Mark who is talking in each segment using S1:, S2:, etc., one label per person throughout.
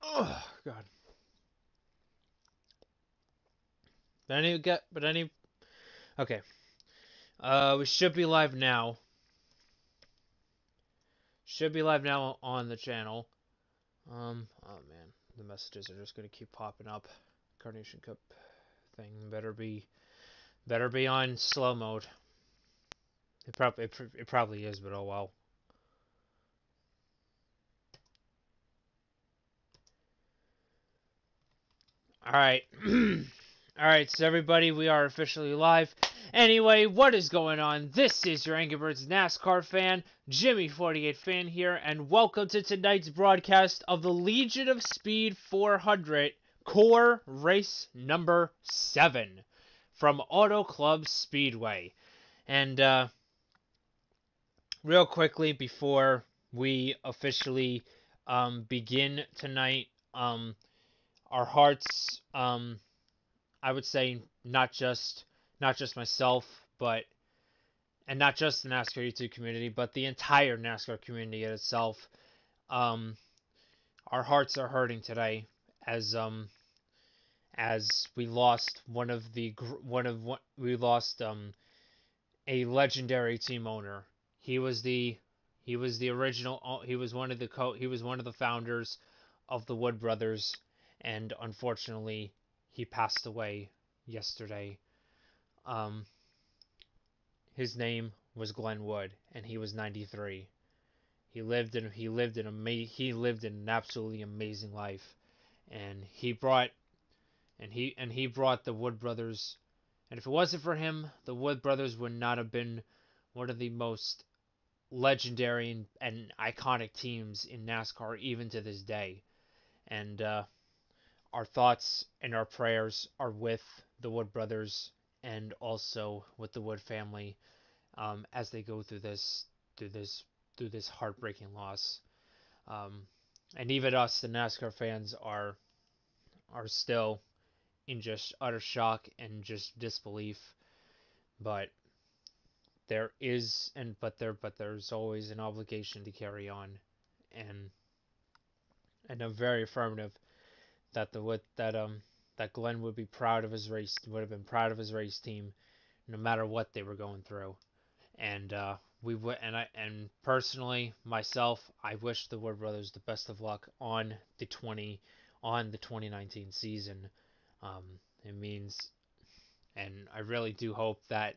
S1: Oh God. Okay. We should be live now. Should be live now on the channel. Oh man, the messages are just gonna keep popping up. Carnation Cup thing better be on slow mode. It probably is, but oh well. All right. All right, so everybody, we are officially live. Anyway, what is going on? This is your Angry Birds NASCAR fan, Jimmy48 fan here, and welcome to tonight's broadcast of the Legion of Speed 400 Core Race number 7 from Auto Club Speedway. And real quickly, before we officially begin tonight, our hearts, I would say not just myself, but and not just the NASCAR YouTube community, but the entire NASCAR community itself. Um, our hearts are hurting today as we lost we lost a legendary team owner. He was the original. He was one of the founders of the Wood brothers, and unfortunately, he passed away yesterday. Um, his name was Glen Wood, and he was 93. He lived an absolutely amazing life, and he brought the Wood brothers. And if it wasn't for him, the Wood brothers would not have been one of the most legendary and iconic teams in NASCAR even to this day. And our thoughts and our prayers are with the Wood brothers and also with the Wood family as they go through this through this heartbreaking loss. Um, and even us, the NASCAR fans, are still in just utter shock and just disbelief. But there's always an obligation to carry on, and I'm very affirmative that that Glenn would be proud of his race, would have been proud of his race team, no matter what they were going through. And we would, and personally myself, I wish the Wood brothers the best of luck on the 2019 season. Um, it means, and I really do hope that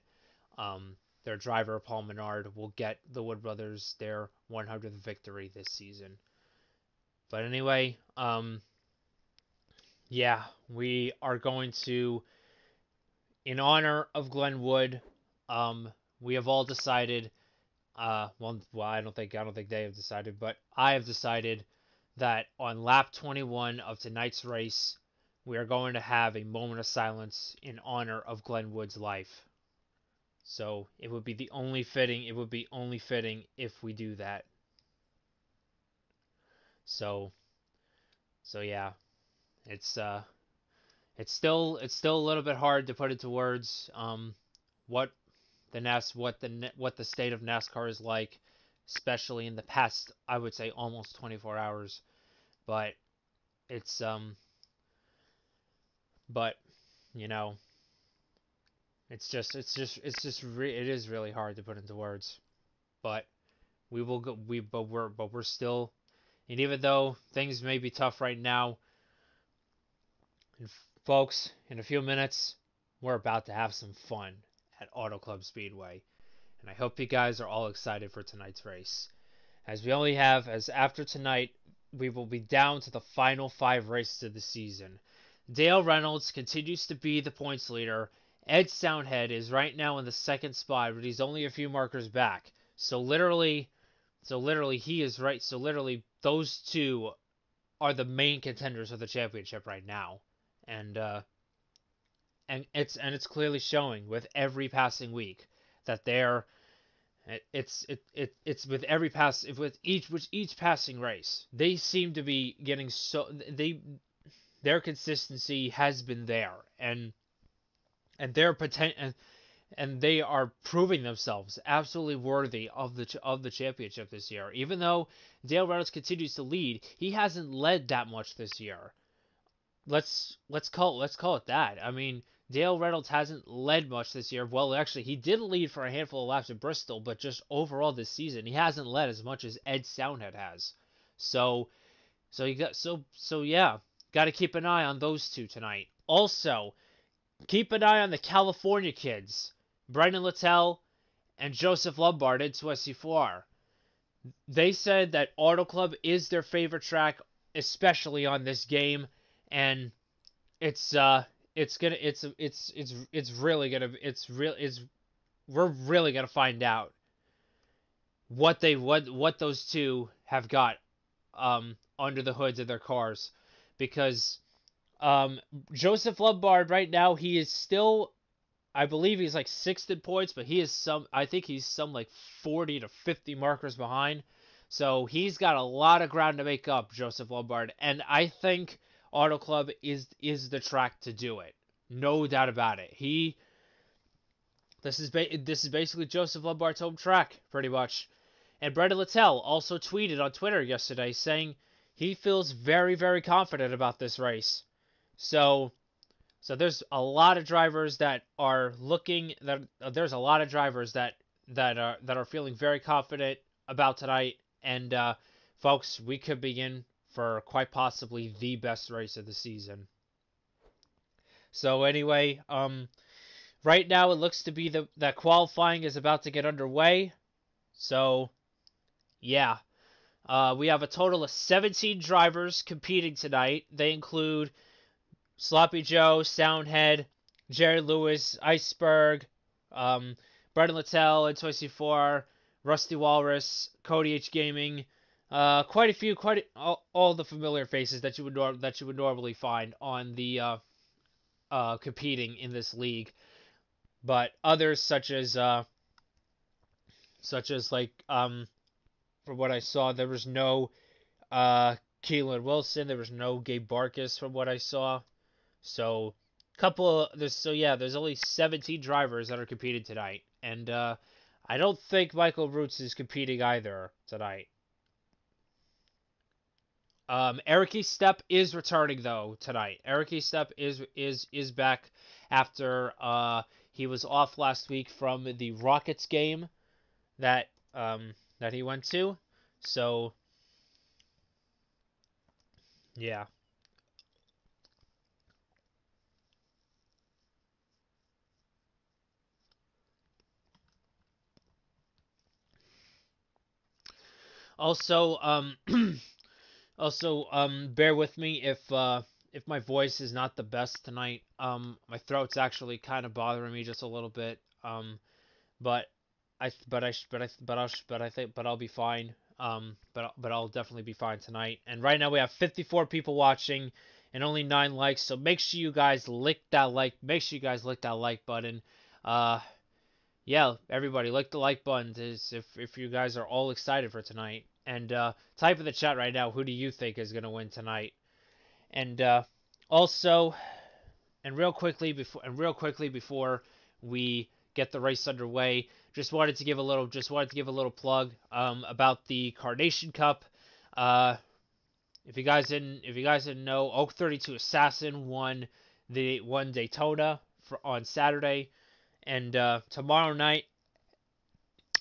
S1: their driver Paul Menard will get the Wood brothers their 100th victory this season. But anyway, yeah, we are going to, in honor of Glen Wood, we have all decided. I don't think they have decided, but I have decided that on lap 21 of tonight's race, we are going to have a moment of silence in honor of Glen Wood's life. So it would be only fitting if we do that. So yeah, it's it's still a little bit hard to put into words what what the state of NASCAR is like, especially in the past, I would say almost 24 hours. But it's but you know, it is really hard to put into words. But we will go we but we're still, and even though things may be tough right now, and folks, in a few minutes we're about to have some fun at Auto Club Speedway. And I hope you guys are all excited for tonight's race. As after tonight, we will be down to the final 5 races of the season. Dale Reynolds continues to be the points leader. Ed Soundhead is right now in the second spot, but he's only a few markers back. So literally he is right. So literally those two are the main contenders for the championship right now. And it's clearly showing with every passing week that it's with every pass, with each passing race, they seem to be getting their consistency has been there, and their potential, and they are proving themselves absolutely worthy of the championship this year. Even though Dale Reynolds continues to lead, he hasn't led that much this year. Let's call it that. I mean, Dale Reynolds hasn't led much this year. Well, actually, he did lead for a handful of laps at Bristol, but just overall this season, he hasn't led as much as Ed Soundhead has. So, yeah, got to keep an eye on those two tonight. Also, keep an eye on the California kids, Brendan Littell and Joseph Lombard in 24. They said that Auto Club is their favorite track, especially on this game, and it's gonna it's really gonna it's we're really gonna find out what those two have got under the hoods of their cars, because Joseph Lombard right now, he is still, I believe he's like sixth in points, but I think he's some like 40 to 50 markers behind. So he's got a lot of ground to make up, Joseph Lombard, and I think Auto Club is the track to do it. No doubt about it. This is basically Joseph Lombard's home track, pretty much. And Brendan Littell also tweeted on Twitter yesterday saying he feels very, very confident about this race. So there's a lot of drivers that are feeling very confident about tonight, and folks, we could be in for quite possibly the best race of the season. So anyway, right now it looks to be that qualifying is about to get underway. So yeah, we have a total of 17 drivers competing tonight. They include Sloppy Joe, Soundhead, Jerry Lewis, Iceberg, Brendan Littell, N24, Rusty Walrus, Cody H Gaming, quite a few, all the familiar faces that you would normally find on the competing in this league. But others such as like from what I saw, there was no Keelan Wilson, there was no Gabe Barkas from what I saw. So there's only 17 drivers that are competing tonight, and I don't think Michael Roots is competing either tonight. Eric E. Step is returning though tonight. Eric E. Step is back after he was off last week from the Rockets game that he went to. So yeah. Also, bear with me if my voice is not the best tonight. My throat's actually kind of bothering me just a little bit. But I'll be fine. But I'll definitely be fine tonight. And right now we have 54 people watching and only 9 likes. So make sure you guys lick that like. Make sure you guys lick that like button. Yeah, everybody, lick the like button if you guys are all excited for tonight. And type in the chat right now, who do you think is gonna win tonight? And also, real quickly before we get the race underway, just wanted to give a little plug about the Carnation Cup. If you guys didn't know, Oak 32 Assassin won Daytona on Saturday. And tomorrow night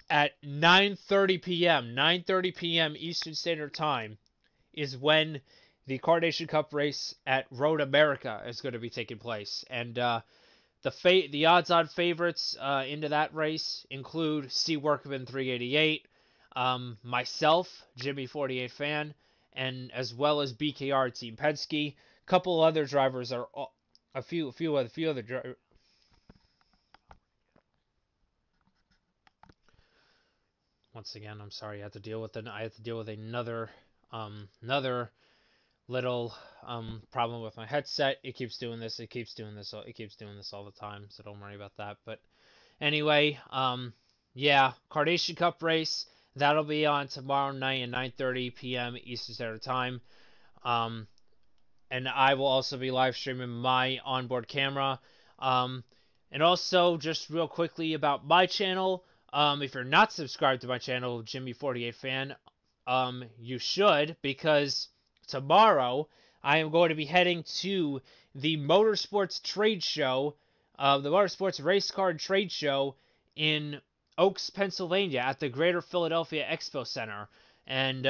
S1: at 9:30 p.m. Eastern Standard Time is when the Carnation Cup race at Road America is going to be taking place. And the odds-on favorites into that race include C. Workman 388, myself, Jimmy 48 fan, and as well as BKR Team Penske. A couple other drivers are a few other drivers. Once again, I'm sorry. I had to deal with another little problem with my headset. It keeps doing this. It keeps doing this all the time. So don't worry about that. But anyway, yeah, Carnation Cup race, that'll be on tomorrow night at 9:30 p.m. Eastern Standard Time. And I will also be live streaming my onboard camera. And also, just real quickly about my channel, if you're not subscribed to my channel, Jimmy48 Fan, you should, because tomorrow I am going to be heading to the Motorsports Trade Show, the Motorsports Race Car Trade Show in Oaks, Pennsylvania, at the Greater Philadelphia Expo Center, and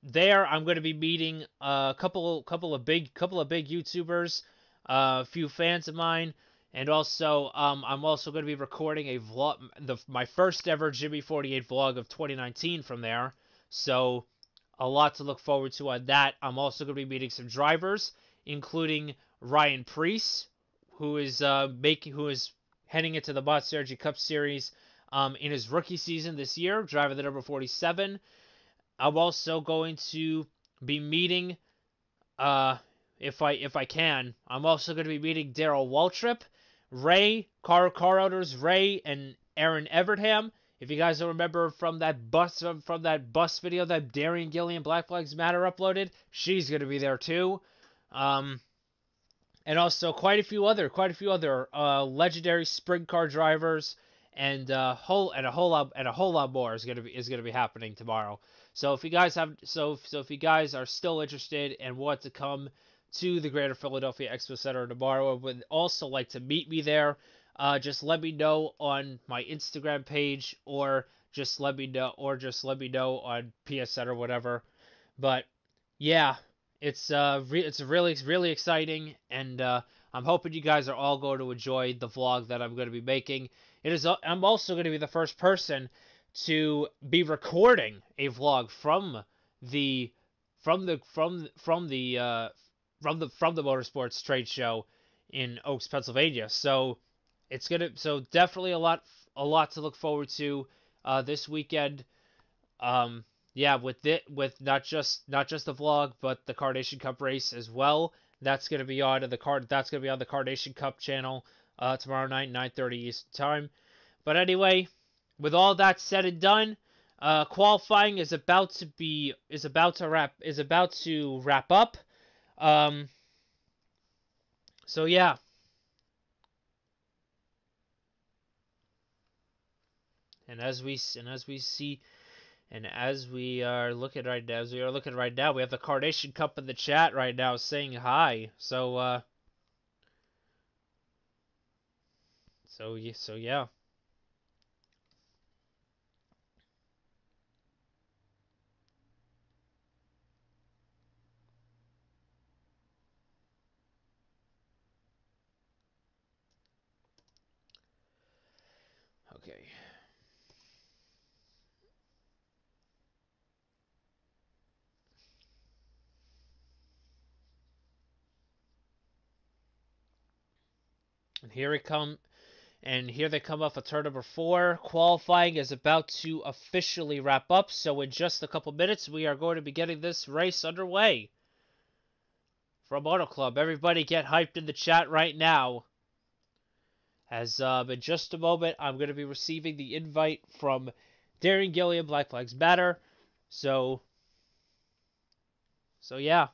S1: there I'm going to be meeting a couple of big YouTubers, a few fans of mine. And also, I'm also going to be recording a vlog, my first ever Jimmy48 vlog of 2019 from there. So, a lot to look forward to on that. I'm also going to be meeting some drivers, including Ryan Preece, who is heading into the Monster Cup Series in his rookie season this year, driving the number 47. I'm also going to be meeting, if I can, I'm also going to be meeting Daryl Waltrip, Ray, car owners Ray and Aaron Evertham. If you guys don't remember from that bus video that Darian Gillian Black Flags Matter uploaded, she's gonna be there too. And also quite a few other legendary sprint car drivers, and a whole lot more is gonna be happening tomorrow. So if you guys if you guys are still interested and want to come to the Greater Philadelphia Expo Center tomorrow and would also like to meet me there, just let me know on my Instagram page, or just let me know on PSN or whatever. But yeah, it's really exciting, and I'm hoping you guys are all going to enjoy the vlog that I'm going to be making. I'm also going to be the first person to be recording a vlog from the motorsports trade show in Oaks, Pennsylvania. So definitely a lot to look forward to this weekend. Yeah, with not just the vlog, but the Carnation Cup race as well. That's gonna be on the Carnation Cup channel tomorrow night, 9:30 Eastern time. But anyway, with all that said and done, qualifying is about to wrap up. So yeah. And as we are looking right now, we have the Carnation Cup in the chat right now saying hi. So yeah. Okay. And here they come off of turn number 4. Qualifying is about to officially wrap up, so in just a couple minutes, we are going to be getting this race underway. From Auto Club, everybody get hyped in the chat right now. As in just a moment, I'm going to be receiving the invite from Darian Gillian, Black Flags Matter. So yeah.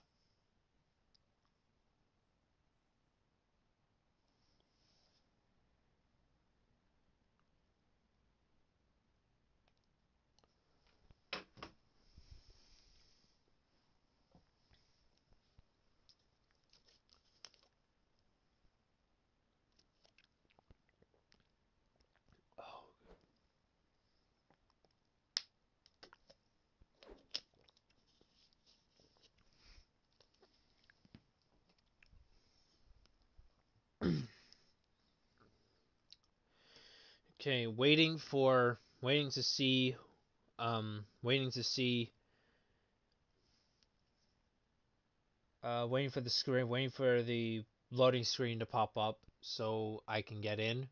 S1: Okay, waiting to see waiting for the loading screen to pop up so I can get in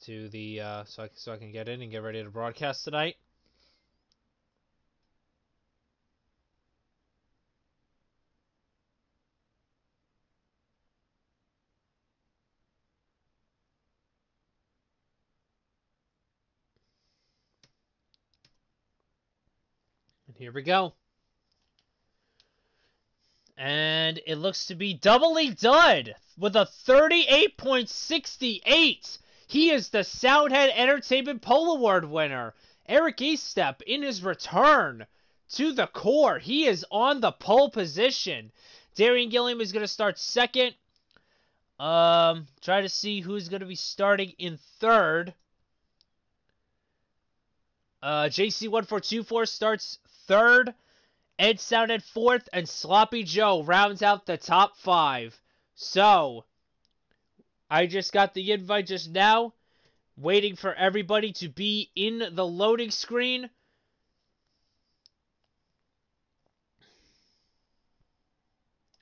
S1: to the so I can get in and get ready to broadcast tonight. And here we go. And it looks to be doubly done with a 38.68. He is the Soundhead Entertainment Pole Award winner. Eric Estep in his return to the core. He is on the pole position. Darian Gilliam is going to start second. Try to see who's going to be starting in third. JC1424 starts third. Ed Soundhead fourth. And Sloppy Joe rounds out the top 5. So, I just got the invite just now. Waiting for everybody to be in the loading screen.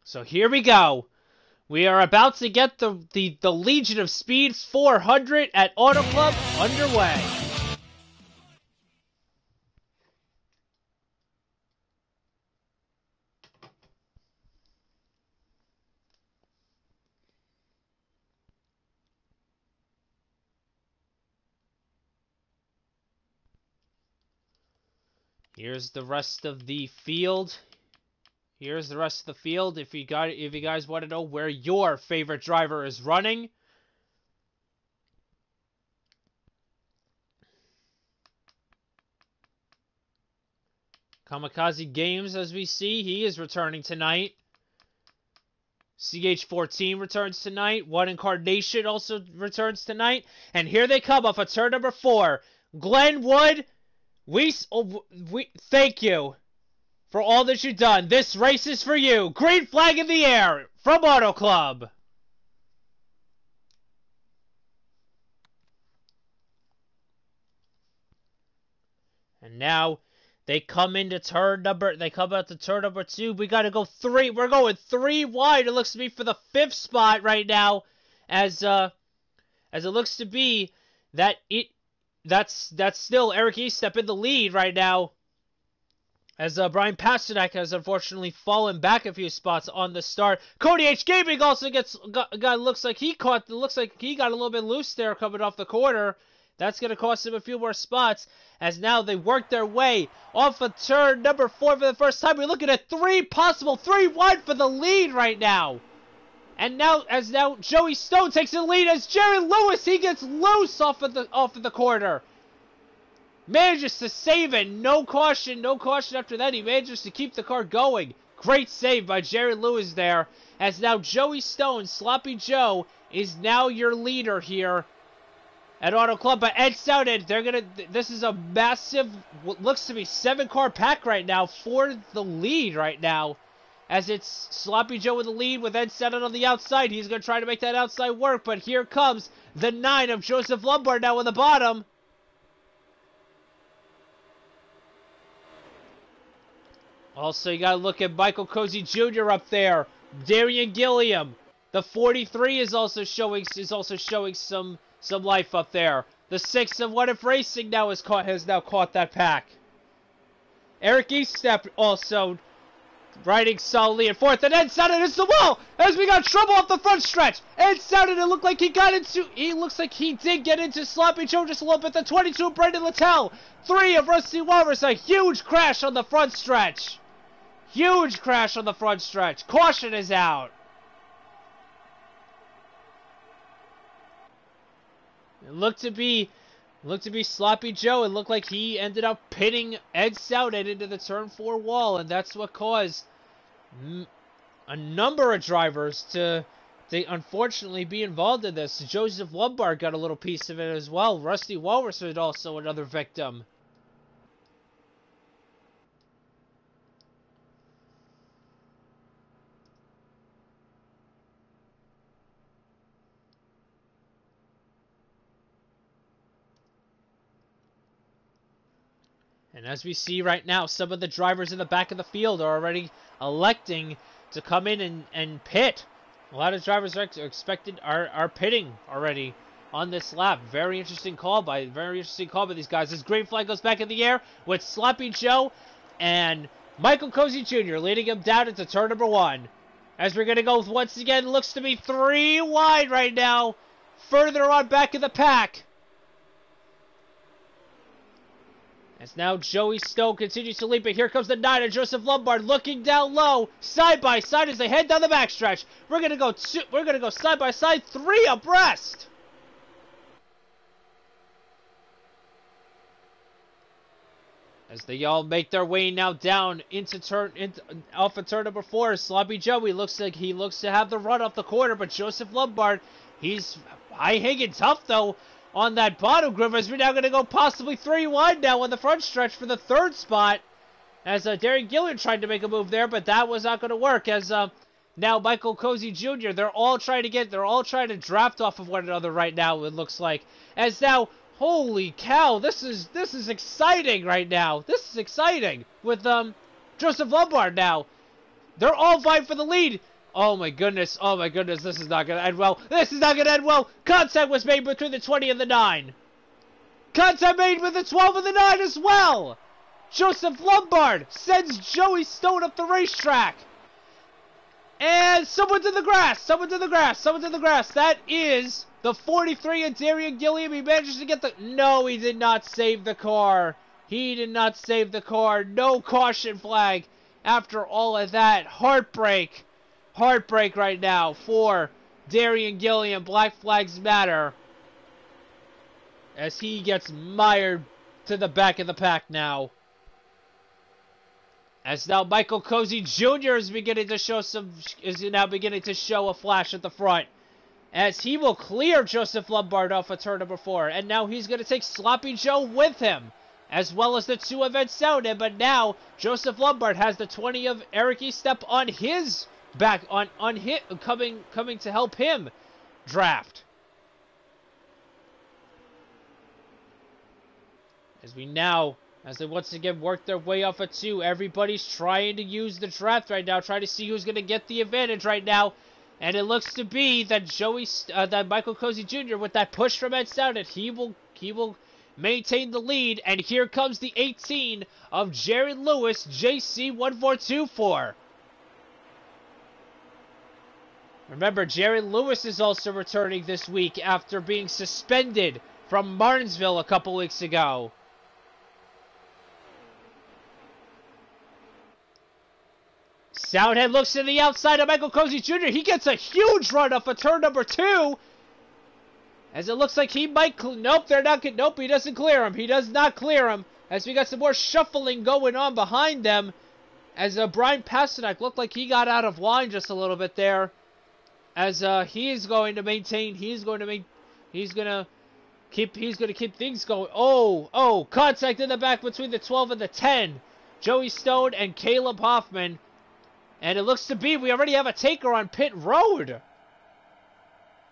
S1: So here we go. We are about to get the Legion of Speed 400 at Auto Club underway. Here's the rest of the field. Here's the rest of the field. If you guys want to know where your favorite driver is running. Kamikaze Games, as we see, he is returning tonight. CH14 returns tonight. One Incarnation also returns tonight. And here they come off of turn number 4. Glen Wood, we thank you for all that you've done. This race is for you. Green flag in the air from Auto Club. And now they come into turn number. They come out to turn number 2. We got to go 3. We're going 3 wide. It looks to be for the 5th spot right now, as it looks to be that that's still Eric Estep in the lead right now. As Brian Pasternak has unfortunately fallen back a few spots on the start. Cody H Gaming also looks like he got a little bit loose there coming off the corner. That's going to cost him a few more spots, as now they work their way off of turn number 4 for the first time. We're looking at 3 wide for the lead right now. And now Joey Stone takes the lead as Jerry Lewis, he gets loose off of the corner. Manages to save it. No caution after that. He manages to keep the car going. Great save by Jerry Lewis there, as now Joey Stone, Sloppy Joe, is now your leader here at Auto Club. But Ed Soundhead, this is a massive, what looks to be 7-car pack right now for the lead right now, as it's Sloppy Joe with the lead with Ed Soundhead on the outside. He's going to try to make that outside work, but here comes the 9 of Joseph Lombard now on the bottom. Also, you got to look at Michael Cozy Jr. up there. Darian Gilliam, the 43 is also showing some life up there. The 6 of What If Racing now has now caught that pack. Eric Estep also riding solidly in 4th, and Ed Soundhead hits the wall as we got trouble off the front stretch. Ed Soundhead, he looks like he did get into Sloppy Joe just a little bit. The 22 of Brendan Littell, 3 of Rusty Walrus, a huge crash on the front stretch. Huge crash on the front stretch. Caution is out. It looked to be Sloppy Joe. It looked like he ended up pitting Ed Soundhead into the turn 4 wall, and that's what caused a number of drivers to unfortunately be involved in this. Joseph Lombard got a little piece of it as well. Rusty Walrus was also another victim. And as we see right now, some of the drivers in the back of the field are already electing to come in and pit. A lot of drivers are pitting already on this lap. Very interesting call by these guys. This green flag goes back in the air with Sloppy Joe and Michael Cozy Jr. leading him down into turn number 1. As we're going to go once again, looks to be 3 wide right now, further on back in the pack. As now Joey Stone continues to leap, but here comes the 9 of Joseph Lombard looking down low, side by side as they head down the backstretch. We're gonna go side by side, 3 abreast. As they all make their way now down off of turn number 4. Sloppy Joey looks to have the run off the corner, but Joseph Lombard, he's high-hanging tough though on that bottom groove, as we're now going to go possibly 3 wide now on the front stretch for the 3rd spot. As Darian Gillian tried to make a move there, but that was not going to work. As now Michael Cozy Jr., they're all trying to draft off of one another right now, it looks like. As now, holy cow, this is exciting right now. This is exciting with Joseph Lombard now. They're all vying for the lead. Oh my goodness, this is not going to end well. This is not going to end well. Contact was made between the 20 and the 9. Contact made with the 12 and the 9 as well. Joseph Lombard sends Joey Stone up the racetrack. And someone's in the grass. That is the 43 of Darian Gilliam. He manages to get the... No, he did not save the car. No caution flag after all of that. Heartbreak right now for Darian Gilliam. Black flags matter. As he gets mired to the back of the pack now. As now Michael Cozy Jr. is now beginning to show a flash at the front. As he will clear Joseph Lombard off of turn number 4. And now he's going to take Sloppy Joe with him, as well as the 2 of Ed Sounded. But now Joseph Lombard has the 20 of Eric Estep on his back, coming to help him draft. As they once again work their way off of 2, everybody's trying to use the draft right now, trying to see who's going to get the advantage right now. And it looks to be that that Michael Cozy Jr. with that push from Ed Sounded, he will maintain the lead. And here comes the 18 of Jared Lewis, JC1424. Remember, Jared Lewis is also returning this week after being suspended from Martinsville a couple weeks ago. Soundhead looks to the outside of Michael Cozy Jr. He gets a huge run off of turn number 2. As it looks like he might... Nope, he doesn't clear him. He does not clear him. As we got some more shuffling going on behind them. As Brian Pasternak looked like he got out of line just a little bit there. As he's going to keep things going. Oh, contact in the back between the 12 and the 10. Joey Stone and Caleb Hoffman. And it looks to be we already have a taker on pit road.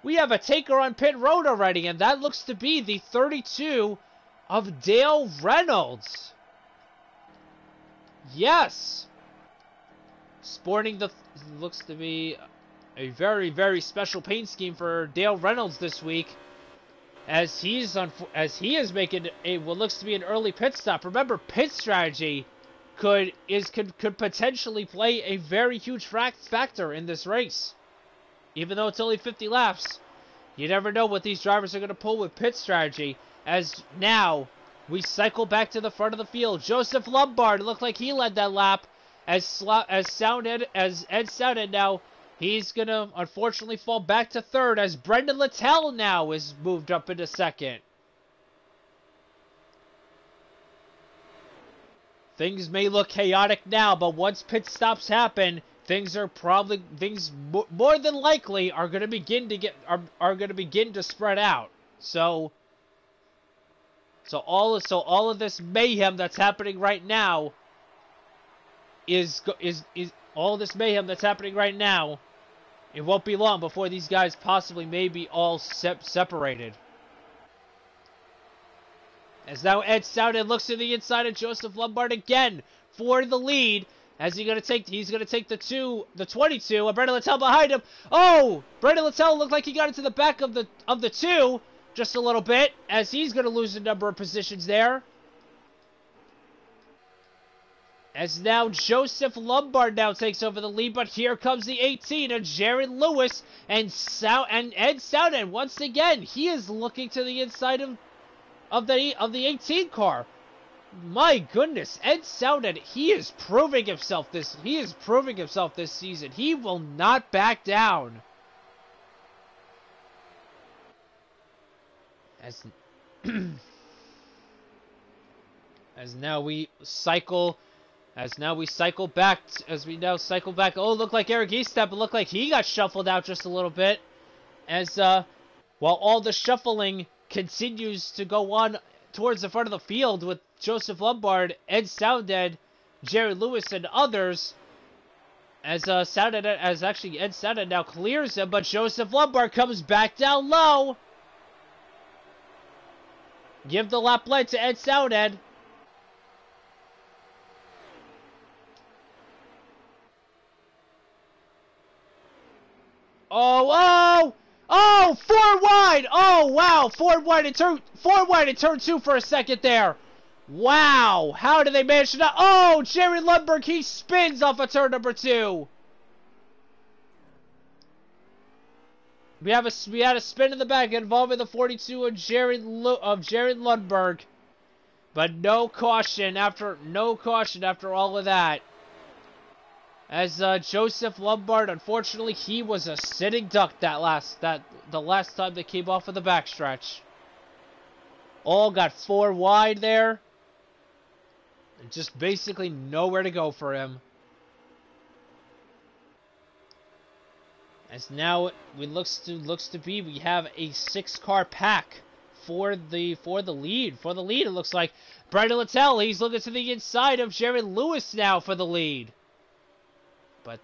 S1: Already, and that looks to be the 32 of Dale Reynolds. Yes. Sporting looks to be a very, very special paint scheme for Dale Reynolds this week. As he is making what looks to be an early pit stop. Remember, pit strategy could potentially play a very huge factor in this race. Even though it's only 50 laps, you never know what these drivers are going to pull with pit strategy. As now we cycle back to the front of the field. Joseph Lombard looked like he led that lap. As Ed Sounded now, he's going to unfortunately fall back to 3rd. As Brendan Littell now is moved up into 2nd. Things may look chaotic now, but once pit stops happen, things more than likely are going to begin to spread out. So all of this mayhem that's happening right now it won't be long before these guys possibly may be all separated. As now Ed Sounded looks to the inside of Joseph Lombard again for the lead. As he's gonna take the 22, and Brendan Littell behind him. Oh, Brendan Littell looked like he got into the back of the 2 just a little bit, as he's gonna lose a number of positions there. As now Joseph Lombard now takes over the lead, but here comes the 18 of Jared Lewis and Ed Sounded. Once again, he is looking to the inside of the 18 car. My goodness, Ed Sounded, he is proving himself this season. He will not back down. As As now we cycle back. Oh, look like Eric Eastep. It looked like he got shuffled out just a little bit. As while all the shuffling continues to go on towards the front of the field with Joseph Lombard, Ed Soundhead, Jerry Lewis, and others. As Ed Soundhead now clears him, but Joseph Lombard comes back down low. Give the lap lead to Ed Soundhead. Oh, four wide. Oh, wow. Four wide in turn 2 for a second there. Wow. How did they manage to not? Oh, Jerry Lundberg, he spins off of turn number 2. We had a spin in the back involving the 42 of Jerry Lundberg. But no caution after all of that. As Joseph Lombard, unfortunately, he was a sitting duck the last time they came off of the backstretch. All got 4 wide there. And just basically nowhere to go for him. As now we we have a 6-car pack for the lead. For the lead, it looks like Brendan Littell, he's looking to the inside of Jerry Lewis now for the lead. But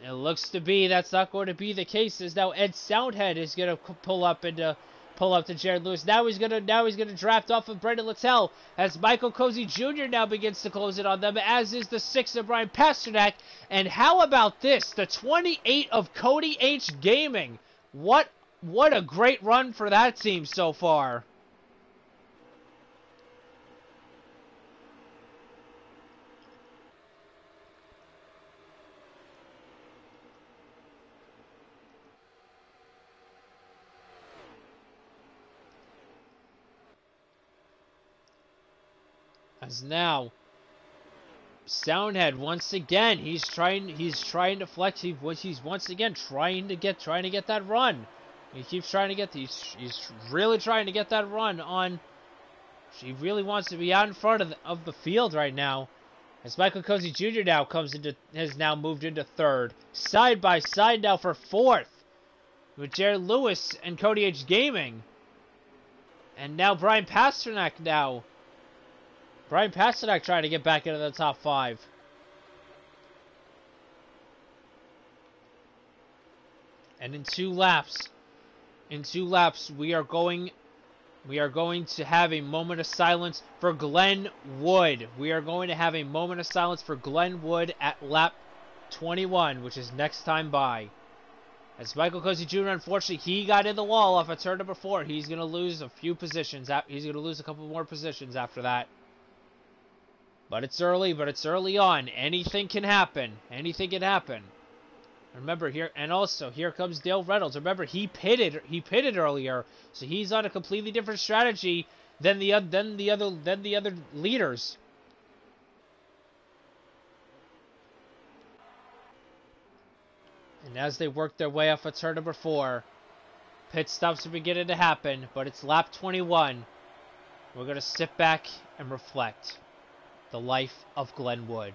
S1: it looks to be that's not going to be the case, as now Ed Soundhead is going to pull up to Jared Lewis. Now he's gonna draft off of Brendan Littell as Michael Cozy Jr. now begins to close it on them, as is the 6 of Brian Pasternak. And how about this? The 28 of Cody H. Gaming. What a great run for that team so far. As now Soundhead once again, he's trying to flex. He's once again trying to get that run. He keeps trying to get he's really trying to get that run on. He really wants to be out in front of the field right now. As Michael Cozy Jr. now has now moved into 3rd, side by side now for 4th with Jared Lewis and Cody H. Gaming, and now Brian Pasternak now. Brian Pasternak trying to get back into the top 5. And in 2 laps, we are going to have a moment of silence for Glen Wood. We are going to have a moment of silence for Glen Wood at lap 21, which is next time by. As Michael Cozy Jr., unfortunately, he got in the wall off of turn number 4. He's going to lose a few positions. He's going to lose a couple more positions after that. But it's early on. Anything can happen. Remember here, and also here comes Dale Reynolds. Remember, he pitted earlier, so he's on a completely different strategy than the other leaders. And as they work their way off of turn number 4, pit stops are beginning to happen, but it's lap 21. We're going to sit back and reflect. The life of Glen Wood.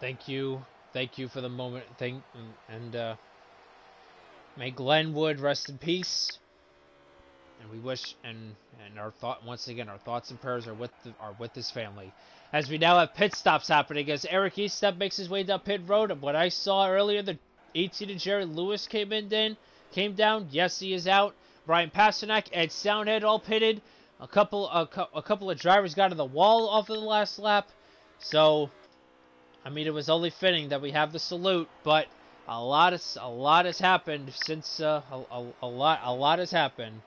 S1: Thank you for the moment. May Glen Wood rest in peace. And we wish, and our thoughts and prayers are with his family. As we now have pit stops happening, as Eric Eastep makes his way down pit road. And what I saw earlier, the 18 of Jared Lewis came down. Yes, he is out. Brian Pasternak, Ed Soundhead all pitted. A couple of drivers got in the wall off of the last lap. So, I mean, it was only fitting that we have the salute, but a lot has happened since a lot has happened.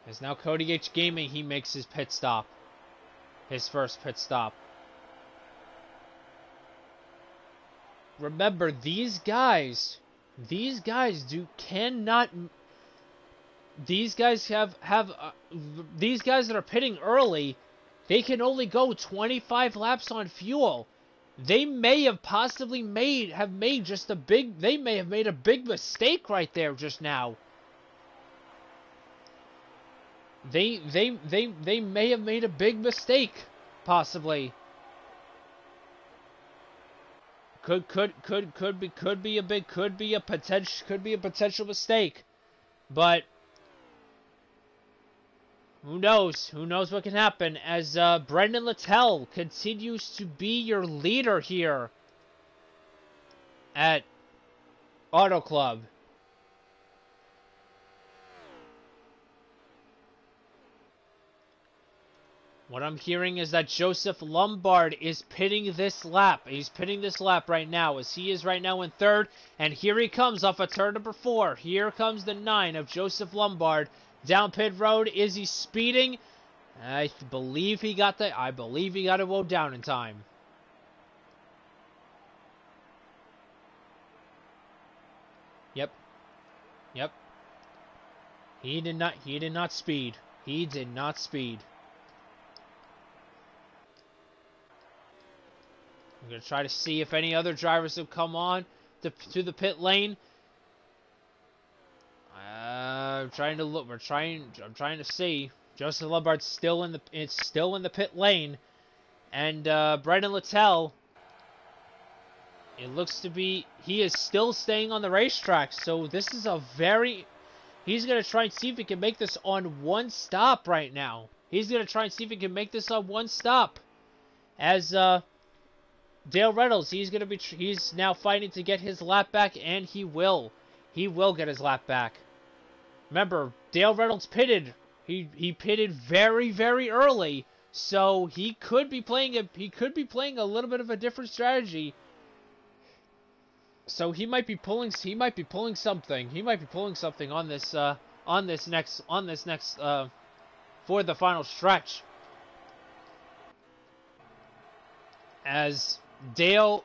S1: As now Cody H Gaming, he makes his pit stop, his first pit stop. Remember, these guys cannot. These guys these guys that are pitting early, they can only go 25 laps on fuel. They may have possibly made a big mistake right there just now. They may have made a big mistake, possibly. Could be a potential mistake, but who knows? Who knows what can happen as Brendan Littell continues to be your leader here at Auto Club. What I'm hearing is that Joseph Lombard is pitting this lap. He's pitting this lap right now, as he is right now in third. And here he comes off of turn number 4. Here comes the 9 of Joseph Lombard. Down pit road. Is he speeding? I believe he got it mowed down in time. Yep. He did not speed. He did not speed. I'm going to try to see if any other drivers have come on to the pit lane. I'm trying to look. I'm trying to see. Joseph Lombard's still in the pit lane, and Brendan Littell. It looks to be he is still staying on the racetrack. So this is a very. He's going to try and see if he can make this on one stop right now. He's going to try and see if he can make this on one stop, as Dale Reynolds, he's now fighting to get his lap back, and he will get his lap back. Remember, Dale Reynolds pitted. He pitted very, very early, so he could be playing a little bit of a different strategy. So he might be pulling something. He might be pulling something on this next for the final stretch. As Dale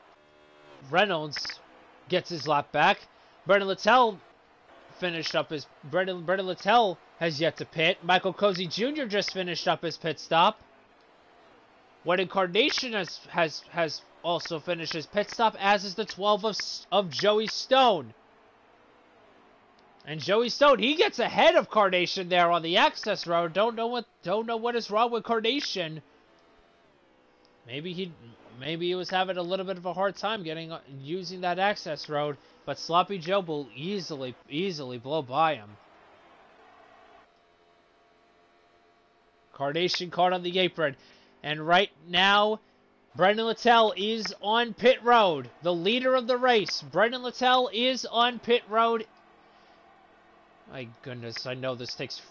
S1: Reynolds gets his lap back, Brendan Littell Brendan Littell has yet to pit. Michael Cozy Jr. just finished up his pit stop. Wedding Carnation has also finished his pit stop, as is the 12 of Joey Stone. And Joey Stone, he gets ahead of Carnation there on the access road. Don't know what is wrong with Carnation. Maybe he was having a little bit of a hard time using that access road, but Sloppy Joe will easily blow by him. Carnation caught on the apron, and right now, Brendan Littell is on pit road. The leader of the race, Brendan Littell, is on pit road. My goodness, I know this takes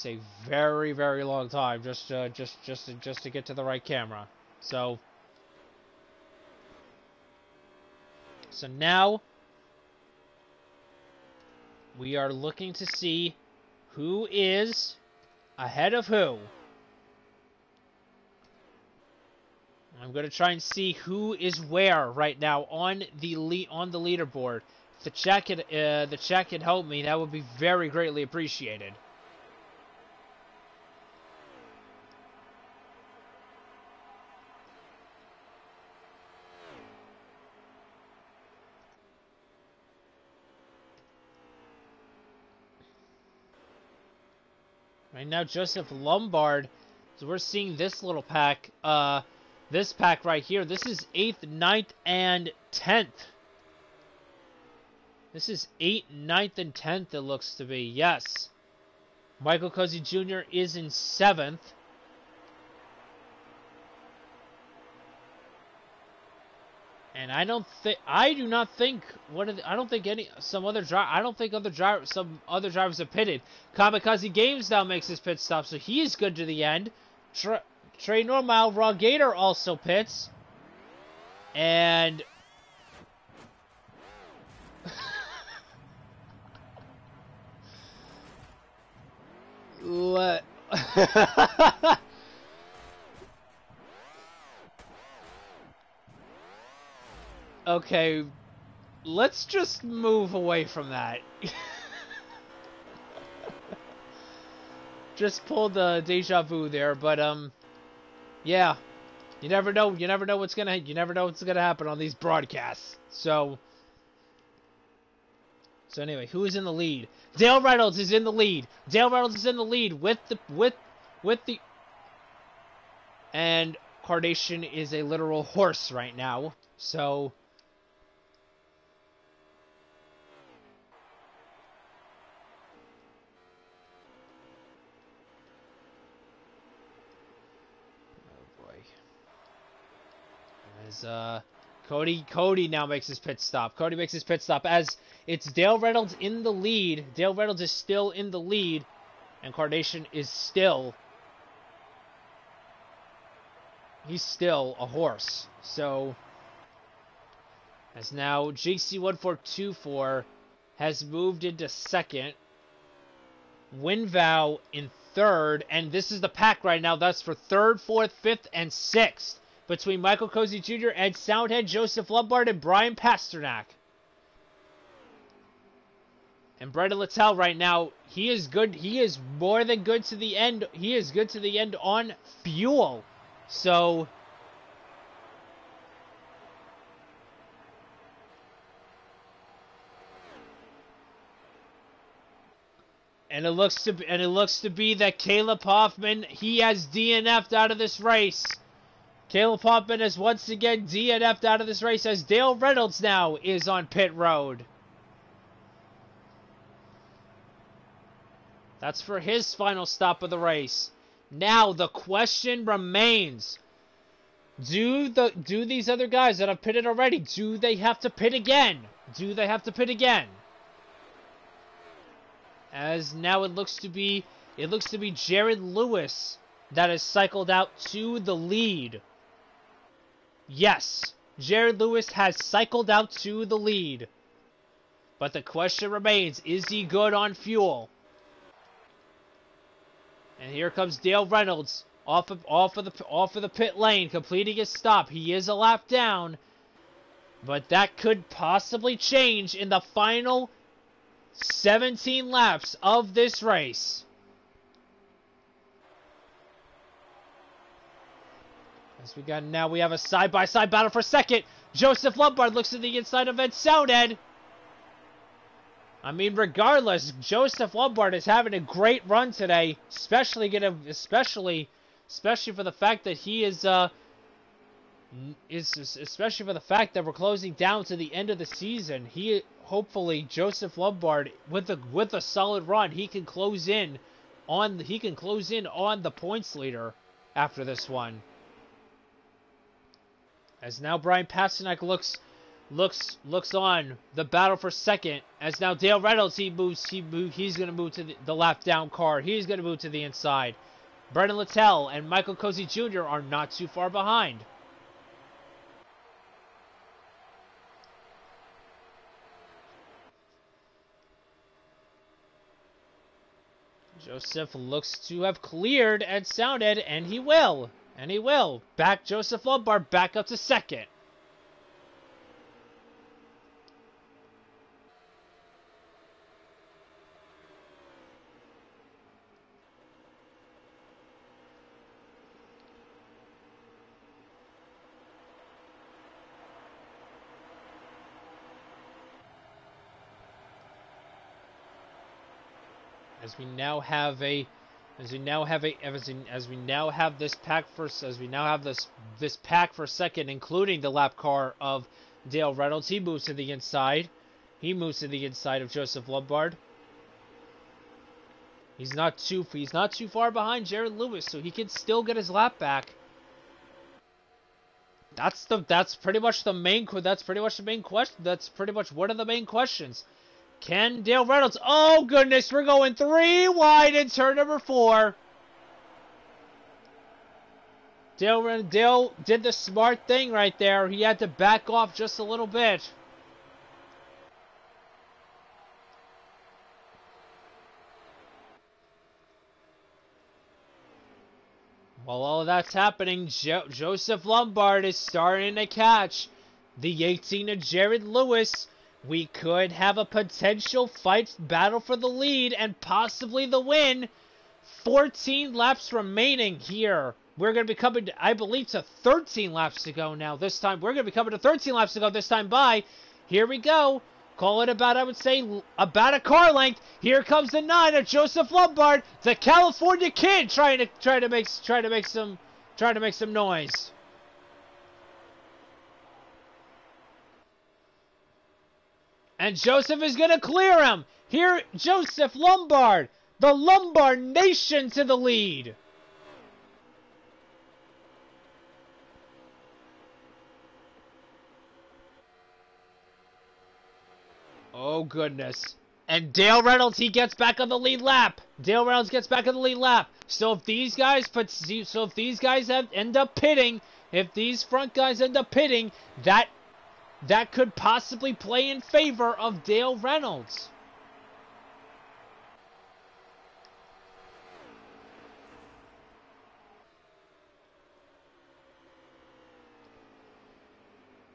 S1: a very, very long time just to get to the right camera. So now we are looking to see who is ahead of who. I'm going to try and see who is where right now on the leaderboard. If the chat could help me, that would be very greatly appreciated. Right now, Joseph Lombard. So we're seeing this little pack. This pack right here. This is 8th, 9th, and 10th. This is 8th, 9th, and 10th, it looks to be. Yes. Michael Cozy Jr. is in 7th. And I don't think some other drivers have pitted. Kamikaze Games now makes his pit stop, so he is good to the end. Trey Normal, Raw Gator also pits. And what? Okay, let's just move away from that. Just pulled the deja vu there, but yeah, you never know. You never know what's gonna happen on these broadcasts. So anyway, who is in the lead? Dale Reynolds is in the lead. Dale Reynolds is in the lead with the and Carnation is a literal horse right now. So as Cody now makes his pit stop. Cody makes his pit stop as it's Dale Reynolds in the lead. Dale Reynolds is still in the lead, and Carnation is still a horse. So as now GC1424 has moved into second. Winvow in third, and this is the pack right now. That's for third, fourth, fifth, and sixth between Michael Cozy Jr. and Soundhead Joseph Lombard and Brian Pasternak. And Brendan Littell right now, he is good. He is more than good to the end. He is good to the end on fuel. So and it looks to be that Caleb Hoffman, he has DNF'd out of this race. Caleb Hoffman has once again DNF'd out of this race as Dale Reynolds now is on pit road. That's for his final stop of the race. Now the question remains, do these other guys that have pitted already, do they have to pit again? Do they have to pit again? As now it looks to be Jared Lewis that has cycled out to the lead. Yes, Jared Lewis has cycled out to the lead. But the question remains, is he good on fuel? And here comes Dale Reynolds off of the pit lane, completing his stop. He is a lap down, but that could possibly change in the final 17 laps of this race. As we have a side-by-side battle for second. Joseph Lombard looks to the inside of Ed Soundhead. I mean, regardless, Joseph Lombard is having a great run today, especially for the fact that he especially for the fact that we're closing down to the end of the season. Hopefully Joseph Lombard with a solid run, he can close in on the points leader after this one. As now Brian Pasternak looks on the battle for second. As now Dale Reynolds, he's going to move to the lap down car. He's going to move to the inside. Brendan Littell and Michael Cozy Jr. are not too far behind. Joseph looks to have cleared Ed Soundhead, and he will. Back Joseph Lombard back up to second. As we now have this pack for second, including the lap car of Dale Reynolds. He moves to the inside. Of Joseph Lombard. He's not too far behind Jared Lewis, so he can still get his lap back. That's pretty much the main question. That's pretty much one of the main questions. Can Dale Reynolds... Oh, goodness, we're going 3 wide in turn number 4. Dale did the smart thing right there. He had to back off just a little bit. While all of that's happening, Joseph Lombard is starting to catch the 18 of Jared Lewis. We could have a potential battle for the lead and possibly the win. 14 laps remaining here. We're going to be coming, I believe, to 13 laps to go now. This time, we're going to be coming to 13 laps to go this time by. Here we go. Call it about, I would say, about a car length. Here comes the 9 of Joseph Lombard, the California kid, trying to make some noise. And Joseph is going to clear him. Here, Joseph Lombard, the Lombard Nation to the lead. Oh, goodness. And Dale Reynolds, he gets back on the lead lap. Dale Reynolds gets back on the lead lap. So if these guys end up pitting, if these front guys end up pitting, that could possibly play in favor of Dale Reynolds.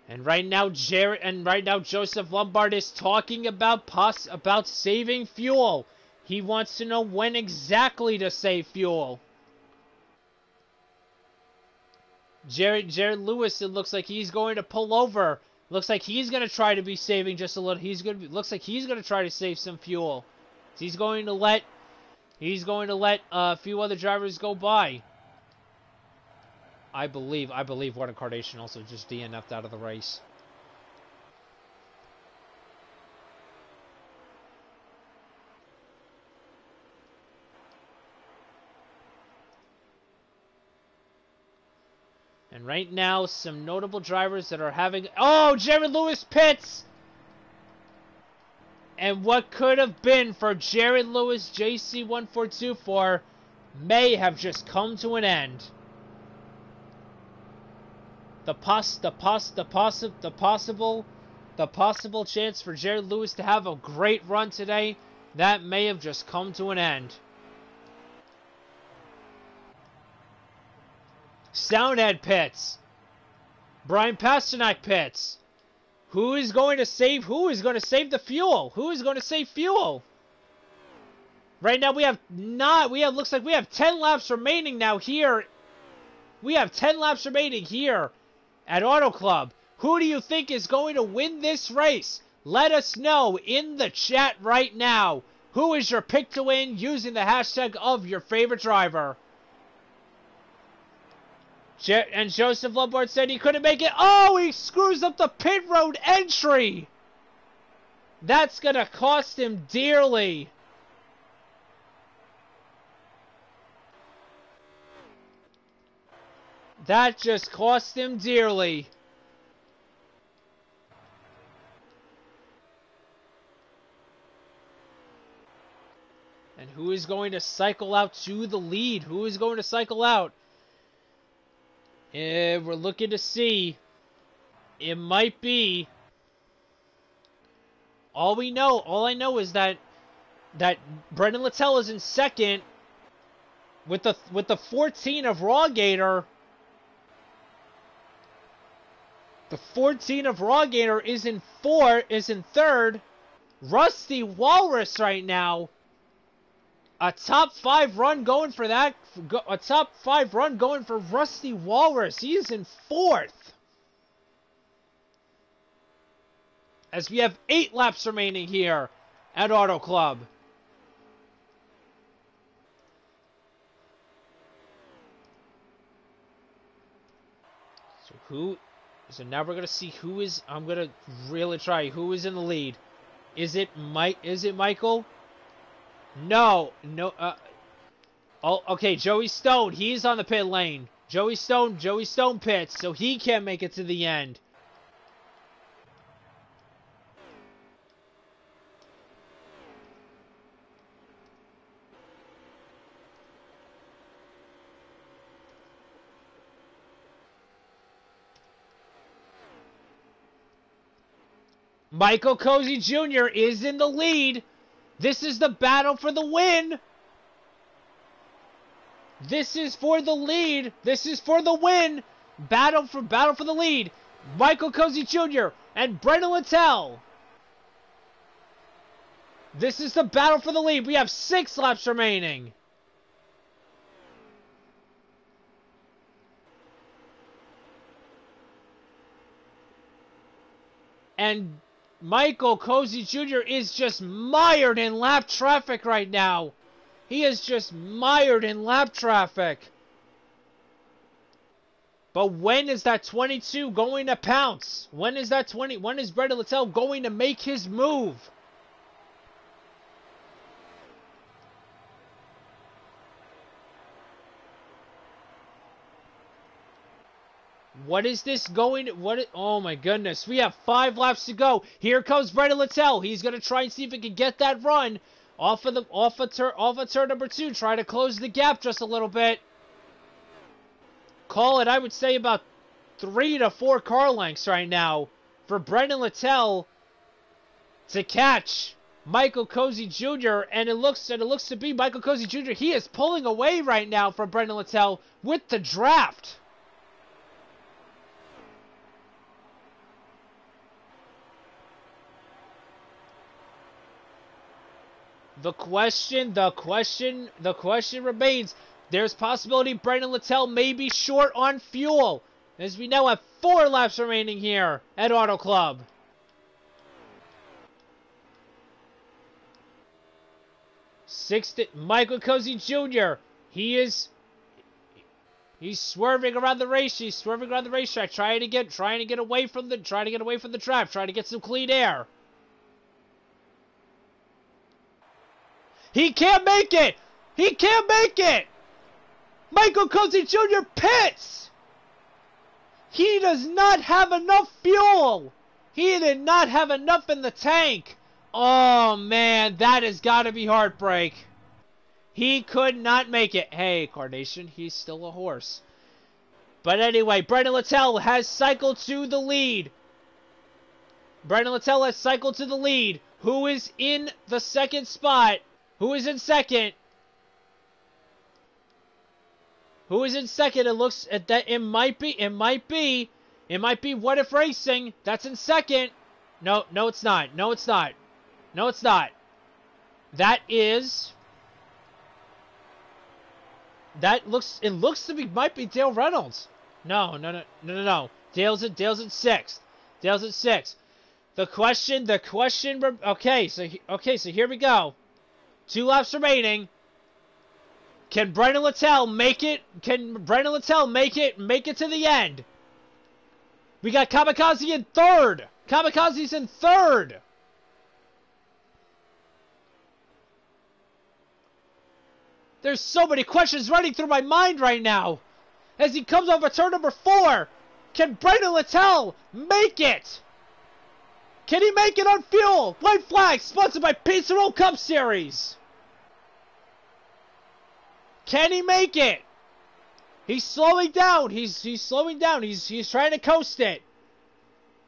S1: And right now, Joseph Lombard is talking about saving fuel. He wants to know when exactly to save fuel. Jared Lewis, it looks like he's going to pull over. Looks like he's going to try to be saving just a little. Looks like he's going to try to save some fuel. He's going to let a few other drivers go by. I believe What Incarnation also just DNF'd out of the race. And right now, some notable drivers that are having... Oh, Jared Lewis pits! And what could have been for Jared Lewis JC1424 may have just come to an end. The possible chance for Jared Lewis to have a great run today, that may have just come to an end. Soundhead pits. Brian Pasternak pits. Who is going to save the fuel? Who is going to save fuel? Right now looks like we have 10 laps remaining now here. We have 10 laps remaining here at Auto Club. Who do you think is going to win this race? Let us know in the chat right now. Who is your pick to win using the hashtag of your favorite driver? And Joseph Lombard said he couldn't make it. Oh, he screws up the pit road entry. That's going to cost him dearly. That just cost him dearly. And who is going to cycle out to the lead? Who is going to cycle out? We're looking to see. It might be. All I know is that Brendan Littell is in second with the 14 of Rawgator. The 14 of Rawgator is in third. Rusty Walrus right now. A top 5 run going for that. A top 5 run going for Rusty Walrus. He is in fourth. As we have 8 laps remaining here at Auto Club. So now we're gonna see who is. I'm gonna really try who is in the lead. Is it Michael? No. Oh, okay. Joey Stone. He's on the pit lane. Joey Stone pits, so he can't make it to the end. Michael Cozy Jr. is in the lead. This is the battle for the win. This is for the lead. This is for the win. Battle for the lead. Michael Cozy Jr. and Brendan Littell. This is the battle for the lead. We have 6 laps remaining. And Michael Cozy Jr. is just mired in lap traffic right now. He is just mired in lap traffic. But when is that 22 going to pounce? When is Brendan Littell going to make his move? What is this going? Oh my goodness. We have 5 laps to go. Here comes Brendan Littell. He's going to try and see if he can get that run off of turn number 2. Try to close the gap just a little bit. Call it, I would say, about 3 to 4 car lengths right now for Brendan Littell to catch Michael Cozy Jr. And it looks to be Michael Cozy Jr. He is pulling away right now from Brendan Littell with the draft. The question remains. There's possibility Brendan Littell may be short on fuel, as we now have 4 laps remaining here at Auto Club. Michael Cozy Jr. He's swerving around the race. He's swerving around the racetrack, trying to get away from the track, trying to get some clean air. He can't make it! He can't make it! Michael Cozy Jr. pits! He does not have enough fuel! He did not have enough in the tank! Oh man, that has got to be heartbreak. He could not make it. Hey, Carnation, he's still a horse. But anyway, Brendan Littell has cycled to the lead. Brendan Littell has cycled to the lead. Who is in the second spot? Who is in second? Who is in second? It looks at that. It might be What If Racing. That's in second. No, it's not. No, it's not. It looks to be, might be Dale Reynolds. No. Dale's in 6th. Dale's in 6th. The question, okay, so here we go. 2 laps remaining. Can Brendan Littell make it? Make it to the end? We got Kamikaze in 3rd. Kamikaze's in 3rd. There's so many questions running through my mind right now. As he comes over turn number 4. Can Brendan Littell make it? Can he make it on fuel? White flag, sponsored by Pizza Roll Cup Series. Can he make it? He's slowing down. He's slowing down. He's trying to coast it.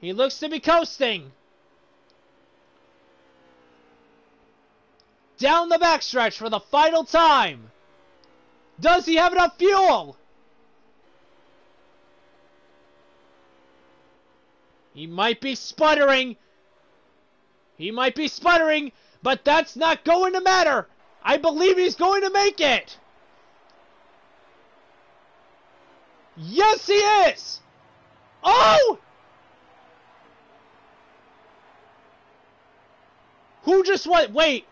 S1: He looks to be coasting. Down the backstretch for the final time. Does he have enough fuel? He might be sputtering. But that's not going to matter. I believe he's going to make it. Yes, he is. Oh! Who just went? Wait.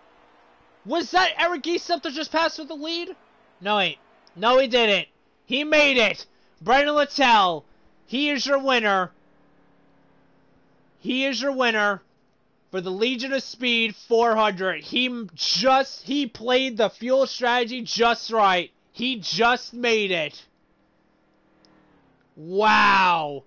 S1: Was that Eric Giesep that just passed with the lead? No, wait. No, he didn't. He made it. Brendan Littell. He is your winner. He is your winner for the Legion of Speed 400. He played the fuel strategy just right. He just made it. Wow.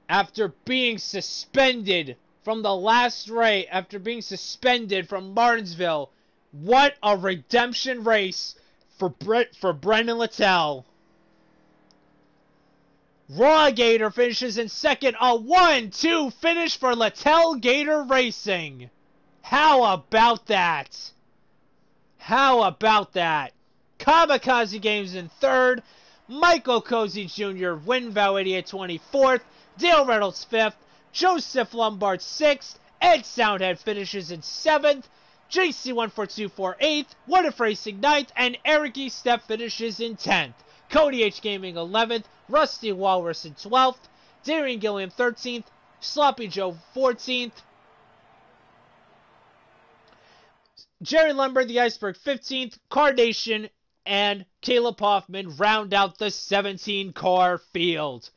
S1: After being suspended from the last race, after being suspended from Martinsville, what a redemption race for Brendan Littell. Raw Gator finishes in second. A 1-2 finish for Littell Gator Racing. How about that? How about that? Kamikaze Games in third. Michael Cozy Jr., Winvow 88 24th. Dale Reynolds 5th. Joseph Lombard 6th. Ed Soundhead finishes in 7th. JC14248 8th. What If Racing 9th. And Eric E. Step finishes in 10th. Cody H. Gaming 11th. Rusty Walrus in 12th. Darian Gilliam 13th. Sloppy Joe 14th. Jerry Lumber, the Iceberg 15th. Carnation and Caleb Hoffman round out the 17-car field.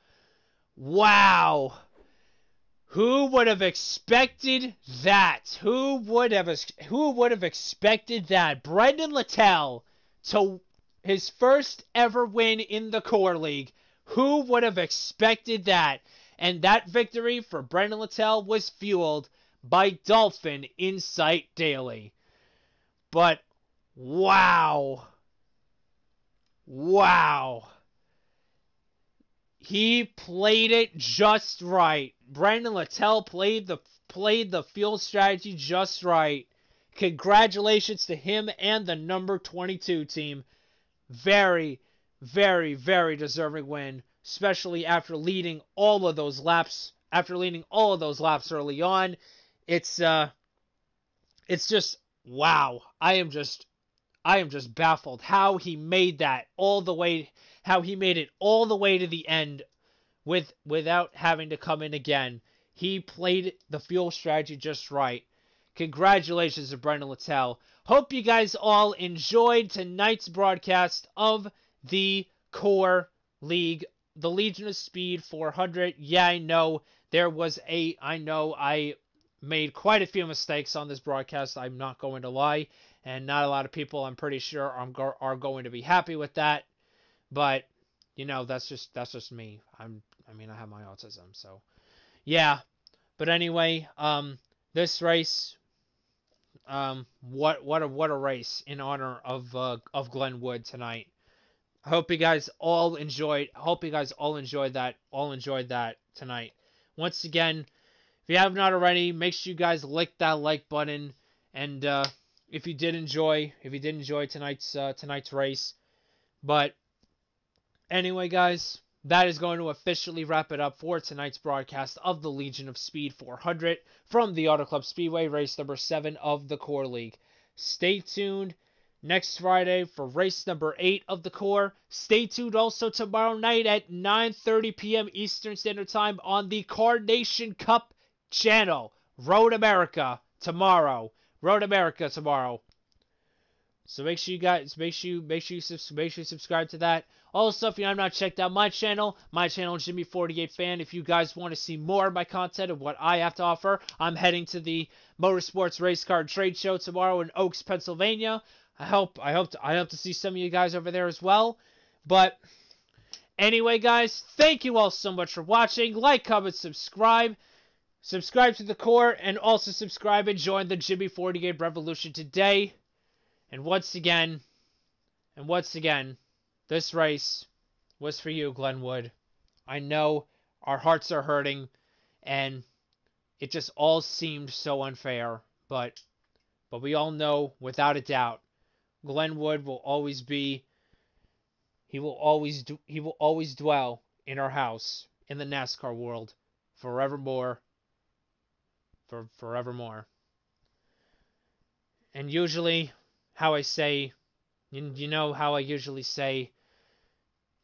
S1: Wow. Who would have expected that? Who would have expected that? Brendan Littell to his first ever win in the Core League. Who would have expected that? And that victory for Brendan Littell was fueled by Dolphin Insight Daily. But wow. Wow. He played it just right. Brandon Littell played the field strategy just right. Congratulations to him and the number 22 team. Very, very, very deserving win, especially after leading all of those laps. After leading all of those laps early on, it's just wow. I am just baffled how he made that all the way. How he made it all the way to the end without having to come in again. He played the fuel strategy just right. Congratulations to Brendan Littell. Hope you guys all enjoyed tonight's broadcast of the Core League, the Legion of Speed 400. Yeah, I know I made quite a few mistakes on this broadcast. I'm not going to lie, and not a lot of people, I'm pretty sure, are going to be happy with that. But that's just me. I have my autism, so yeah. But anyway, this race, what a race in honor of Glen Wood tonight. I hope you guys all enjoyed that tonight. Once again, if you have not already, make sure you guys lick that like button. And if you did enjoy tonight's race. But anyway, guys, that is going to officially wrap it up for tonight's broadcast of the Legion of Speed 400 from the Auto Club Speedway, race number 7 of the Core League. Stay tuned next Friday for race number 8 of the Core. Stay tuned also tomorrow night at 9:30 p.m. Eastern Standard Time on the Carnation Cup channel. Road America tomorrow. So make sure you subscribe to that. Also, if you have not checked out my channel Jimmy 48 Fan. If you guys want to see more of my content of what I have to offer, I'm heading to the Motorsports Race Car Trade Show tomorrow in Oaks, Pennsylvania. I hope to see some of you guys over there as well. But anyway, guys, thank you all so much for watching. Like, comment, subscribe. Subscribe to the Core, and also subscribe and join the Jimmy 48 Revolution today. And once again, this race was for you, Glen Wood. I know our hearts are hurting, and it just all seemed so unfair. But we all know, without a doubt, Glen Wood will always be. He will always dwell in our house in the NASCAR world, forevermore. Forevermore. And usually, how I say, you know how I usually say,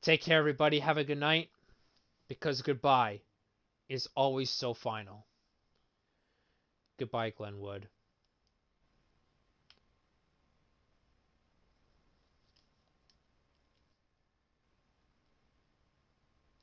S1: take care everybody, have a good night, because goodbye is always so final. Goodbye, Glen Wood.